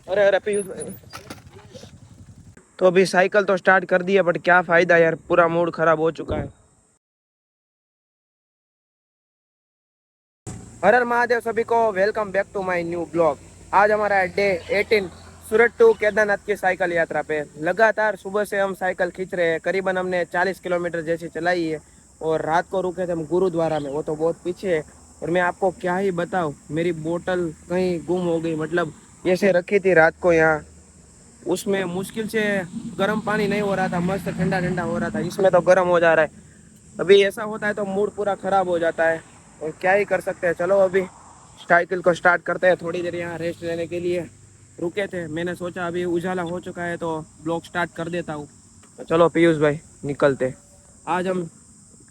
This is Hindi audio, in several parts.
अरे अरे पीयूष भाई, तो अभी साइकिल तो स्टार्ट कर दी है बट क्या फायदा यार, पूरा मूड खराब हो चुका है। हर हर महादेव सभी को, welcome back to my new blog. आज हमारा है डे 18 सूरत टू केदारनाथ की साइकिल यात्रा पे। लगातार सुबह से हम साइकिल खींच रहे हैं, करीबन हमने 40 किलोमीटर जैसी चलाई है। और रात को रुके थे हम गुरुद्वारा में, वो तो बहुत पीछे है। और मैं आपको क्या ही बताऊँ, मेरी बोतल कहीं गुम हो गई, मतलब ऐसे रखी थी रात को यहाँ, उसमें मुश्किल से गर्म पानी नहीं हो रहा था, मस्त ठंडा ठंडा हो रहा था, इसमें तो गर्म हो जा रहा है। अभी ऐसा होता है तो मूड पूरा खराब हो जाता है, और क्या ही कर सकते हैं। चलो अभी साइकिल को स्टार्ट करते हैं, थोड़ी देर यहाँ रेस्ट लेने के लिए रुके थे। मैंने सोचा अभी उजाला हो चुका है तो ब्लॉग स्टार्ट कर देता हूँ। तो चलो पीयूष भाई निकलते। आज हम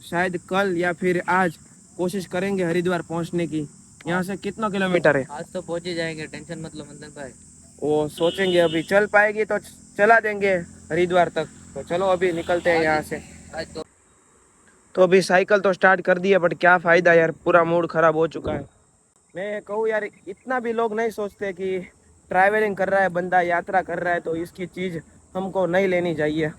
शायद कल या फिर आज कोशिश करेंगे हरिद्वार पहुँचने की। यहाँ से कितना किलोमीटर है? आज तो पहुंच ही जाएंगे, टेंशन मत लो मंदन भाई। वो सोचेंगे, अभी चल पाएगी तो चला देंगे हरिद्वार तक। तो चलो अभी निकलते हैं यहाँ से। आज तो अभी साइकिल तो स्टार्ट कर दी है बट क्या फ़ायदा यार, पूरा मूड ख़राब हो चुका है। मैं कहूँ यार, इतना भी लोग नहीं सोचते कि ट्रैवलिंग कर रहा है बंदा, यात्रा कर रहा है, तो इसकी चीज़ हमको नहीं लेनी चाहिए।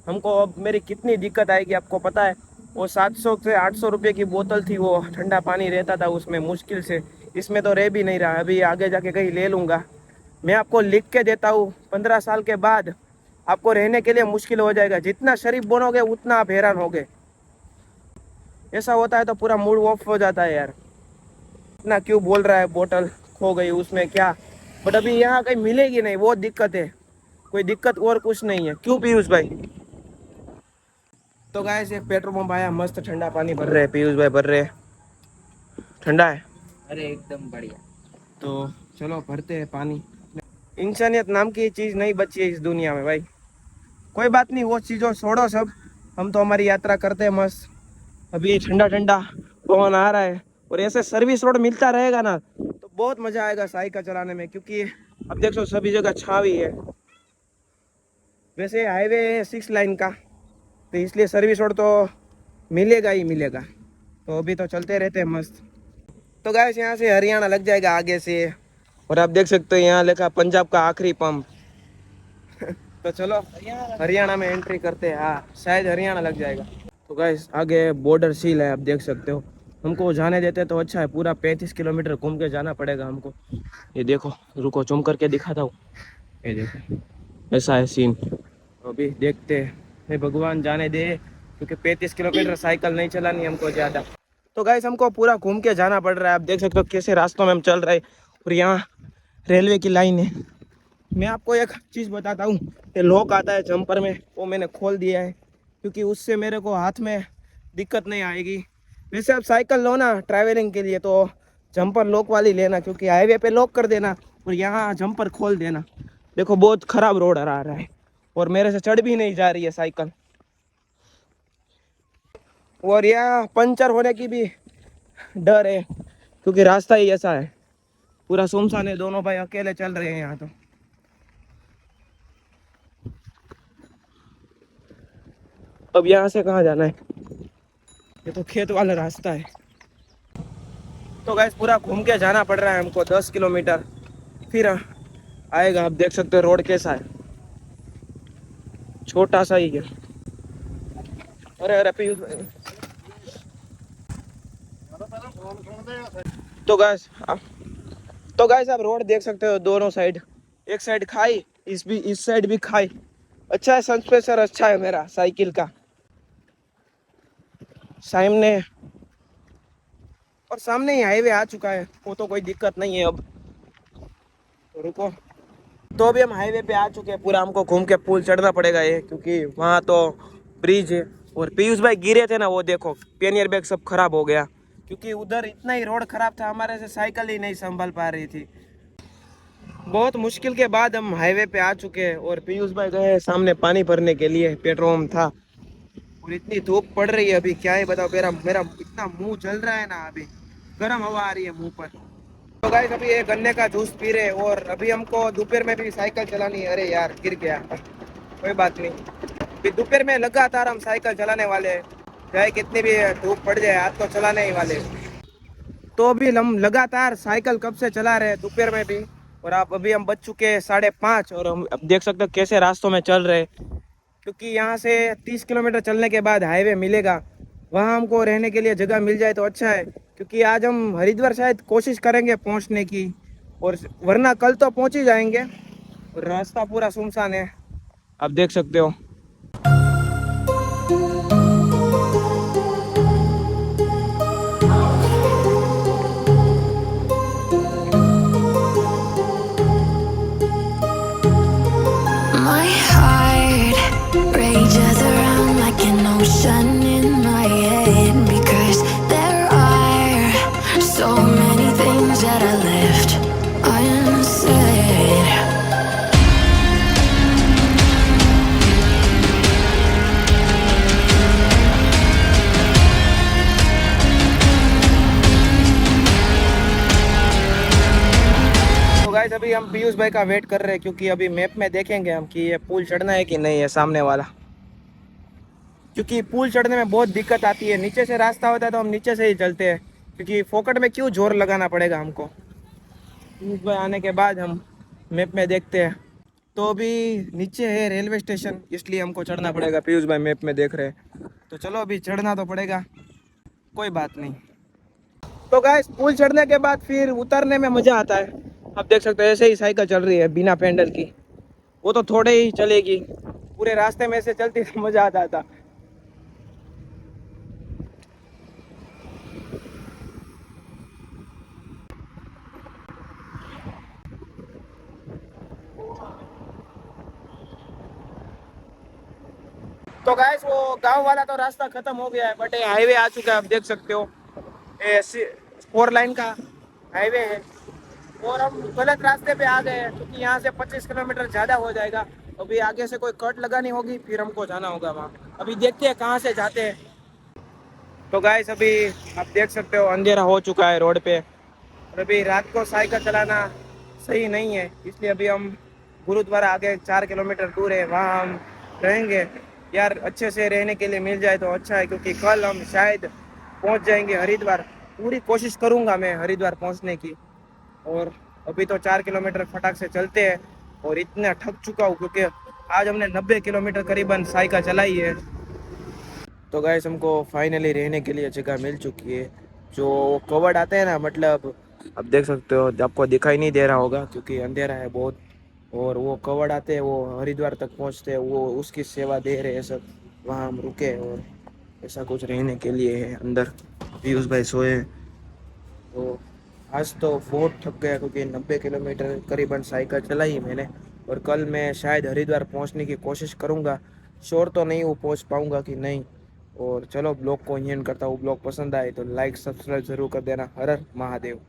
हमको अब मेरी कितनी दिक्कत आएगी आपको पता है। वो 700 से 800 रुपये की बोतल थी, वो ठंडा पानी रहता था उसमें मुश्किल से, इसमें तो रह भी नहीं रहा। अभी आगे जाके कहीं ले लूँगा। मैं आपको लिख के देता हूँ, 15 साल के बाद आपको रहने के लिए मुश्किल हो जाएगा। जितना शरीफ बनोगे उतना आप हैरान होगे। ऐसा होता है तो पूरा मूड ऑफ हो जाता है यार। इतना क्यों बोल रहा है, बोतल खो गई उसमें क्या, बट अभी यहाँ कहीं मिलेगी नहीं, वो दिक्कत है। कोई दिक्कत और कुछ नहीं है, क्यों पीयूष भाई? तो गाइस एक पेट्रोल पंप आया, मस्त ठंडा पानी भर रहे हैं पीयूष भाई, भर रहे हैं। ठंडा है अरे एकदम बढ़िया। तो चलो भरते हैं पानी। इंसानियत नाम की चीज़ नहीं बची है इस दुनिया में भाई। कोई बात नहीं, वो चीज़ों छोड़ो सब, हम तो हमारी यात्रा करते हैं मस्त। अभी ठंडा ठंडा पवन आ रहा है, और ऐसे सर्विस रोड मिलता रहेगा ना तो बहुत मज़ा आएगा साइकिल चलाने में, क्योंकि अब देख लो सभी जगह छाव ही है। वैसे हाईवे है 6 लाइन का, तो इसलिए सर्विस रोड तो मिलेगा ही मिलेगा। तो अभी तो चलते रहते हैं मस्त। तो गाइस यहाँ से हरियाणा लग जाएगा आगे से, और आप देख सकते हो यहाँ लिखा पंजाब का आखिरी पंप। तो चलो हरियाणा में एंट्री करते हैं। हाँ शायद हरियाणा लग जाएगा। तो गाइस आगे बॉर्डर सील है, आप देख सकते हो। हमको जाने देते तो अच्छा है, पूरा 35 किलोमीटर घूम के जाना पड़ेगा हमको। ये देखो, रुको चुम करके दिखाता हूँ। ये देखो ऐसा है सीन। तो अभी देखते हैं, हे भगवान जाने दे, क्योंकि 35 किलोमीटर साइकिल नहीं चलानी हमको ज़्यादा। तो गाइस हमको पूरा घूम के जाना पड़ रहा है, आप देख सकते हो कैसे रास्तों में हम चल रहे हैं। और यहाँ रेलवे की लाइन है। मैं आपको एक चीज़ बताता हूँ, ये लॉक आता है जंपर में, वो मैंने खोल दिया है, क्योंकि उससे मेरे को हाथ में दिक्कत नहीं आएगी। वैसे आप साइकिल लो ना ट्रैवलिंग के लिए तो जंपर लॉक वाली लेना, क्योंकि हाईवे पे लॉक कर देना और यहाँ जंपर खोल देना। देखो बहुत ख़राब रोड आ रहा है, और मेरे से चढ़ भी नहीं जा रही है साइकिल। और यहाँ पंचर होने की भी डर है, क्योंकि रास्ता ही ऐसा है, पूरा सुनसान है। दोनों भाई अकेले चल रहे हैं यहाँ। तो अब यहाँ से कहाँ जाना है? ये तो खेत वाला रास्ता है। तो गैस पूरा घूम के जाना पड़ रहा है हमको 10 किलोमीटर, फिर आएगा। आप देख सकते हो रोड कैसा है, छोटा सा ही है। अरे अरे पीयूष भाई। तो गैस आप रोड देख सकते हो, दोनों साइड, एक साइड खाई, इस साइड भी खाई। अच्छा है, सस्पेंसर अच्छा है मेरा साइकिल का सामने, और सामने ही हाईवे आ चुका है, वो तो कोई दिक्कत नहीं है। अब रुको, तो अभी हम हाईवे पे आ चुके हैं, पूरा हमको घूम के पुल चढ़ना पड़ेगा ये, क्योंकि वहाँ तो ब्रिज है। और पीयूष भाई गिरे थे ना, वो देखो पेनियर बैग सब खराब हो गया, क्योंकि उधर इतना ही रोड खराब था, हमारे से साइकिल ही नहीं संभल पा रही थी। बहुत मुश्किल के बाद हम हाईवे पे आ चुके हैं, और पीयूष भाई गए सामने पानी भरने के लिए, पेट्रोल पंप था। और इतनी धूप पड़ रही है अभी, क्या ही बताओ, मेरा मेरा इतना मुंह जल रहा है ना, अभी गर्म हवा आ रही है मुंह पर। तो गाइस अभी ये गन्ने का जूस पी रहे, और अभी हमको दोपहर में भी साइकिल चलानी है। अरे यार गिर गया, कोई बात नहीं। अभी दोपहर में लगातार हम साइकिल चलाने वाले हैं, चाहे कितनी भी धूप पड़ जाए, आज तो चलाने ही वाले हैं। तो अभी हम लगातार साइकिल कब से चला रहे हैं, दोपहर में भी, और आप अभी हम बज चुके हैं 5:30 और हम अब देख सकते हो कैसे रास्तों में चल रहे हैं, क्योंकि यहाँ से 30 किलोमीटर चलने के बाद हाईवे मिलेगा, वहाँ हमको रहने के लिए जगह मिल जाए तो अच्छा है। क्योंकि आज हम हरिद्वार शायद कोशिश करेंगे पहुँचने की, और वरना कल तो पहुँच ही जाएंगे। और रास्ता पूरा सुनसान है, आप देख सकते हो। My heart rages around like an ocean in my head because there are so many things that I left unsaid. तो गाइस अभी हम पीयूष भाई का वेट कर रहे हैं, क्योंकि अभी मैप में देखेंगे हम कि ये पुल चढ़ना है कि नहीं है सामने वाला। क्योंकि पुल चढ़ने में बहुत दिक्कत आती है, नीचे से रास्ता होता है तो हम नीचे से ही चलते हैं, क्योंकि फोकट में क्यों जोर लगाना पड़ेगा हमको। पीयूष भाई आने के बाद हम मैप में देखते हैं। तो अभी नीचे है रेलवे स्टेशन, इसलिए हमको चढ़ना पड़ेगा, पीयूष भाई मैप में देख रहे हैं। तो चलो अभी चढ़ना तो पड़ेगा, कोई बात नहीं। तो गाइस पुल चढ़ने के बाद फिर उतरने में मज़ा आता है। आप देख सकते हो ऐसे ही साइकिल चल रही है बिना पैडल की, वो तो थोड़े ही चलेगी, पूरे रास्ते में से चलती तो मज़ा आता था। तो गाइस वो गांव वाला तो रास्ता खत्म हो गया है, बट ये हाईवे आ चुका है, आप देख सकते हो। ये 4 लाइन का हाईवे है, और हम गलत रास्ते पे आ गए हैं, क्योंकि यहाँ से 25 किलोमीटर ज़्यादा हो जाएगा। अभी आगे से कोई कट लगानी होगी, फिर हमको जाना होगा वहाँ। अभी देखते हैं कहाँ से जाते हैं। तो गाइस अभी आप देख सकते हो अंधेरा हो चुका है रोड पे, और अभी रात को साइकिल चलाना सही नहीं है, इसलिए अभी हम गुरुद्वारा आगे 4 किलोमीटर दूर है, वहाँ हम रहेंगे। यार अच्छे से रहने के लिए मिल जाए तो अच्छा है, क्योंकि कल हम शायद पहुँच जाएंगे हरिद्वार। पूरी कोशिश करूँगा मैं हरिद्वार पहुँचने की। और अभी तो 4 किलोमीटर फटाक से चलते हैं, और इतना थक चुका हूँ क्योंकि आज हमने 90 किलोमीटर करीबन साइकिल चलाई है। तो गाइस हमको फाइनली रहने के लिए जगह मिल चुकी है। जो कवर्ड आते हैं ना, मतलब आप देख सकते हो, आपको दिखाई नहीं दे रहा होगा क्योंकि अंधेरा है बहुत। और वो कवर्ड आते हैं, वो हरिद्वार तक पहुंचते हैं, वो उसकी सेवा दे रहे हैं सब। वहाँ हम रुके, और ऐसा कुछ रहने के लिए है अंदर। पीयूष भाई सोए। तो आज तो बहुत थक गया, क्योंकि 90 किलोमीटर करीबन साइकिल चलाई मैंने। और कल मैं शायद हरिद्वार पहुंचने की कोशिश करूंगा, श्योर तो नहीं वो पहुंच पाऊंगा कि नहीं। और चलो ब्लॉग को एंड करता हूँ। ब्लॉग पसंद आए तो लाइक सब्सक्राइब जरूर कर देना। हर हर महादेव।